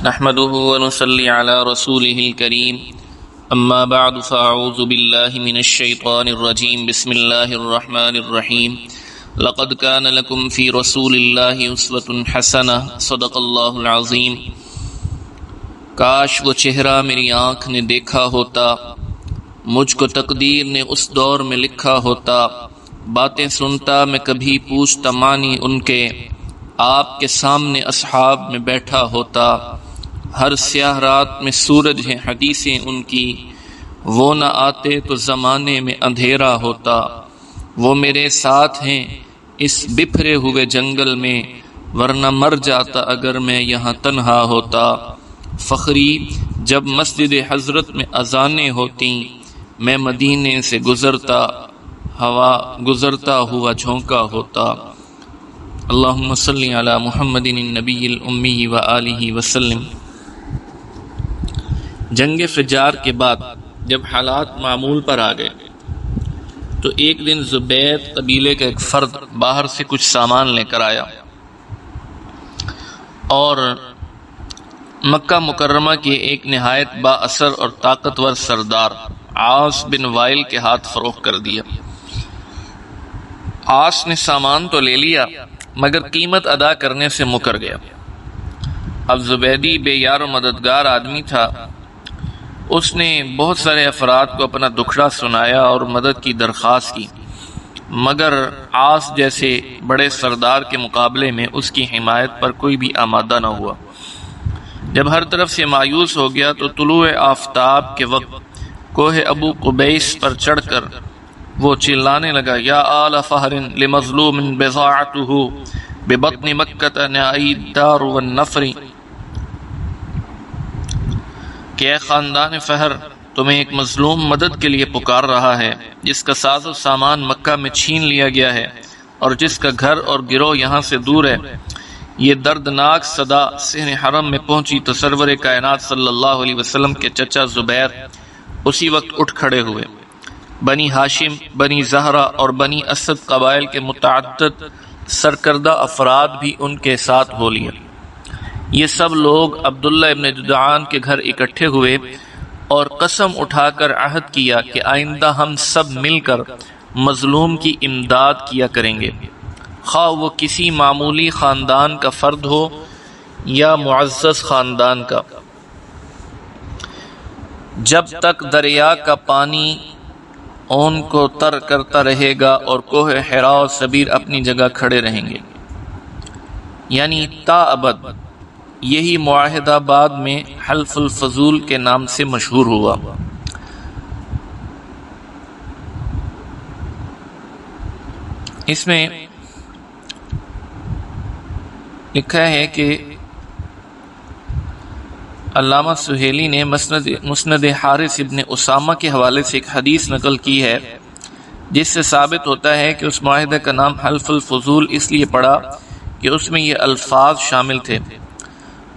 نحمده ونصلي على رسوله الكريم اما بعد فاعوذ بالله من الشيطان الرجيم بسم الله الرحمن الرحيم لقد كان لكم في رسول الله اسوة حسنة صدق الله العظيم۔ کاش وہ چہرہ میری آنکھ نے دیکھا ہوتا، مجھ کو تقدیر نے اس دور میں لکھا ہوتا، باتیں سنتا میں کبھی پوچھتا معنی ان کے، آپ کے سامنے اصحاب میں بیٹھا ہوتا، ہر سیاہ رات میں سورج ہیں حدیثیں ان کی، وہ نہ آتے تو زمانے میں اندھیرا ہوتا، وہ میرے ساتھ ہیں اس بکھرے ہوئے جنگل میں، ورنہ مر جاتا اگر میں یہاں تنہا ہوتا۔ فخری جب مسجد حضرت میں اذانیں ہوتیں، میں مدینے سے گزرتا ہوا جھونکا ہوتا۔ اللہم صلی علی محمد النبی الامی وآلہ وسلم۔ جنگ فجار کے بعد جب حالات معمول پر آ گئے تو ایک دن زبید قبیلے کا ایک فرد باہر سے کچھ سامان لے کر آیا اور مکہ مکرمہ کے ایک نہایت با اثر اور طاقتور سردار عاص بن وائل کے ہاتھ فروخت کر دیا۔ عاص نے سامان تو لے لیا مگر قیمت ادا کرنے سے مکر گیا۔ اب زبیدی بے یار و مددگار آدمی تھا، اس نے بہت سارے افراد کو اپنا دکھڑا سنایا اور مدد کی درخواست کی، مگر عاص جیسے بڑے سردار کے مقابلے میں اس کی حمایت پر کوئی بھی آمادہ نہ ہوا۔ جب ہر طرف سے مایوس ہو گیا تو طلوع آفتاب کے وقت کوہ ابو قبیس پر چڑھ کر وہ چلانے لگا، یا آل فہر لمظلوم بضاعتہ ببطن مکہ نعی الدار والنفر، کہ اے خاندان فہر، تمہیں ایک مظلوم مدد کے لیے پکار رہا ہے، جس کا ساز و سامان مکہ میں چھین لیا گیا ہے اور جس کا گھر اور گروہ یہاں سے دور ہے۔ یہ دردناک صدا صحن حرم میں پہنچی تو سرور کائنات صلی اللہ علیہ وسلم کے چچا زبیر اسی وقت اٹھ کھڑے ہوئے۔ بنی ہاشم، بنی زہرہ اور بنی اسد قبائل کے متعدد سرکردہ افراد بھی ان کے ساتھ ہو لیے۔ یہ سب لوگ عبداللہ ابن جدعان کے گھر اکٹھے ہوئے اور قسم اٹھا کر عہد کیا کہ آئندہ ہم سب مل کر مظلوم کی امداد کیا کریں گے، خواہ وہ کسی معمولی خاندان کا فرد ہو یا معزز خاندان کا۔ جب تک دریا کا پانی اون کو تر کرتا رہے گا اور کوہ حرا و سبیر اپنی جگہ کھڑے رہیں گے، یعنی تا ابد۔ یہی معاہدہ بعد میں حلف الفضول کے نام سے مشہور ہوا۔ اس میں لکھا ہے کہ علامہ سہیلی نے مسند حارث ابن اسامہ کے حوالے سے ایک حدیث نقل کی ہے جس سے ثابت ہوتا ہے کہ اس معاہدے کا نام حلف الفضول اس لیے پڑا کہ اس میں یہ الفاظ شامل تھے،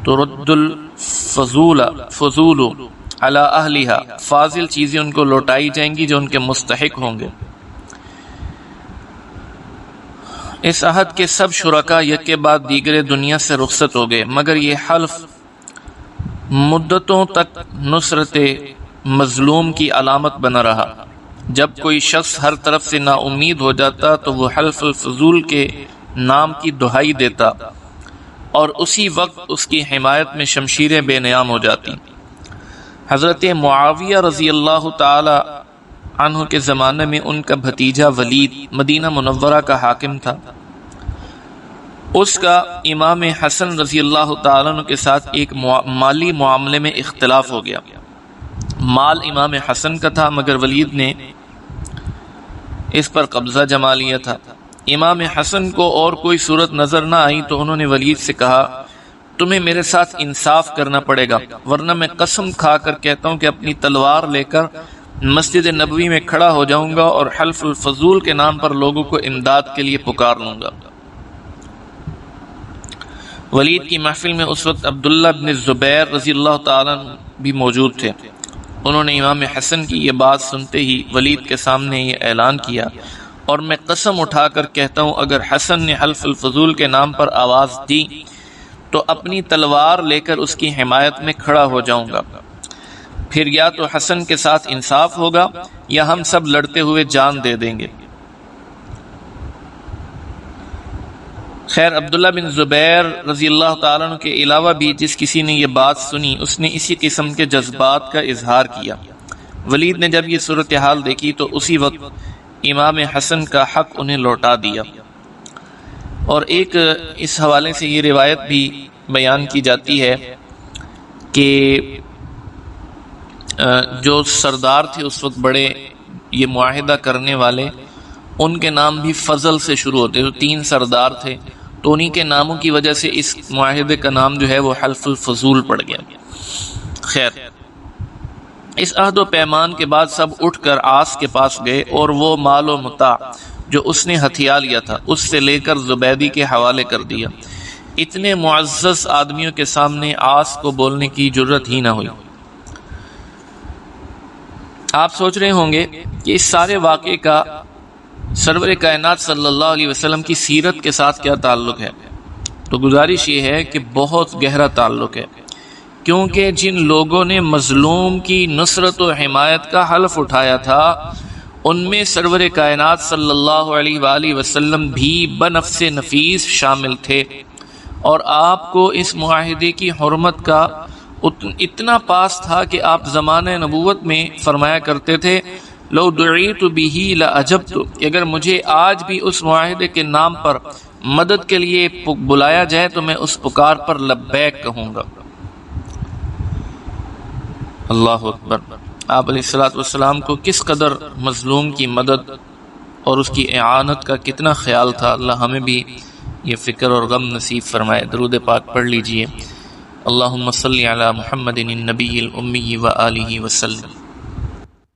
ترد الفضول علی اہلہا، فاضل چیزیں ان کو لوٹائی جائیں گی جو ان کے مستحق ہوں گے۔ اس عہد کے سب شرکا یک کے بعد دیگرے دنیا سے رخصت ہو گئے، مگر یہ حلف مدتوں تک نصرت مظلوم کی علامت بنا رہا۔ جب کوئی شخص ہر طرف سے نا امید ہو جاتا تو وہ حلف الفضول کے نام کی دہائی دیتا اور اسی وقت اس کی حمایت میں شمشیریں بے نیام ہو جاتی۔ حضرت معاویہ رضی اللہ تعالی عنہ کے زمانے میں ان کا بھتیجا ولید مدینہ منورہ کا حاکم تھا۔ اس کا امام حسن رضی اللہ تعالیٰ عنہ کے ساتھ ایک مالی معاملے میں اختلاف ہو گیا۔ مال امام حسن کا تھا مگر ولید نے اس پر قبضہ جما لیا تھا۔ امام حسن کو اور کوئی صورت نظر نہ آئی تو انہوں نے ولید سے کہا، تمہیں میرے ساتھ انصاف کرنا پڑے گا، ورنہ میں قسم کھا کر کہتا ہوں کہ اپنی تلوار لے کر مسجد نبوی میں کھڑا ہو جاؤں گا اور حلف الفضول کے نام پر لوگوں کو امداد کے لیے پکار لوں گا۔ ولید کی محفل میں اس وقت عبداللہ بن زبیر رضی اللہ تعالیٰ بھی موجود تھے۔ انہوں نے امام حسن کی یہ بات سنتے ہی ولید کے سامنے یہ اعلان کیا، اور میں قسم اٹھا کر کہتا ہوں اگر حسن نے حلف الفضول کے نام پر آواز دی تو اپنی تلوار لے کر اس کی حمایت میں کھڑا ہو جاؤں گا، پھر یا تو حسن کے ساتھ انصاف ہوگا یا ہم سب لڑتے ہوئے جان دے دیں گے۔ خیر عبداللہ بن زبیر رضی اللہ تعالیٰ عنہ کے علاوہ بھی جس کسی نے یہ بات سنی اس نے اسی قسم کے جذبات کا اظہار کیا۔ ولید نے جب یہ صورتحال دیکھی تو اسی وقت امام حسن کا حق انہیں لوٹا دیا۔ اور ایک اس حوالے سے یہ روایت بھی بیان کی جاتی ہے کہ جو سردار تھے اس وقت بڑے یہ معاہدہ کرنے والے، ان کے نام بھی فضل سے شروع ہوتے، تو 3 سردار تھے، تو انہی کے ناموں کی وجہ سے اس معاہدے کا نام جو ہے وہ حلف الفضول پڑ گیا۔ خیر اس عہد و پیمان کے بعد سب اٹھ کر عاص کے پاس گئے اور وہ مال و متاع جو اس نے ہتھیا لیا تھا اس سے لے کر زبیدی کے حوالے کر دیا۔ اتنے معزز آدمیوں کے سامنے عاص کو بولنے کی جرت ہی نہ ہوئی۔ آپ سوچ رہے ہوں گے کہ اس سارے واقعے کا سرور کائنات صلی اللہ علیہ وسلم کی سیرت کے ساتھ کیا تعلق ہے؟ تو گزارش یہ ہے کہ بہت گہرا تعلق ہے، کیونکہ جن لوگوں نے مظلوم کی نصرت و حمایت کا حلف اٹھایا تھا ان میں سرور کائنات صلی اللہ علیہ وآلہ وسلم بھی بنفس نفیس شامل تھے، اور آپ کو اس معاہدے کی حرمت کا اتنا پاس تھا کہ آپ زمانہ نبوت میں فرمایا کرتے تھے لو دعیت بہ لاجبت، اگر مجھے آج بھی اس معاہدے کے نام پر مدد کے لیے بلایا جائے تو میں اس پکار پر لبیک کہوں گا۔ اللہ اکبر۔ آپ علیہ الصلوۃ والسلام کو کس قدر مظلوم کی مدد اور اس کی اعانت کا کتنا خیال تھا، اللہ ہمیں بھی یہ فکر اور غم نصیب فرمائے۔ درود پاک پڑھ لیجئے۔ اللہم صلی علی محمد النبی الامی وآلہ وسلم۔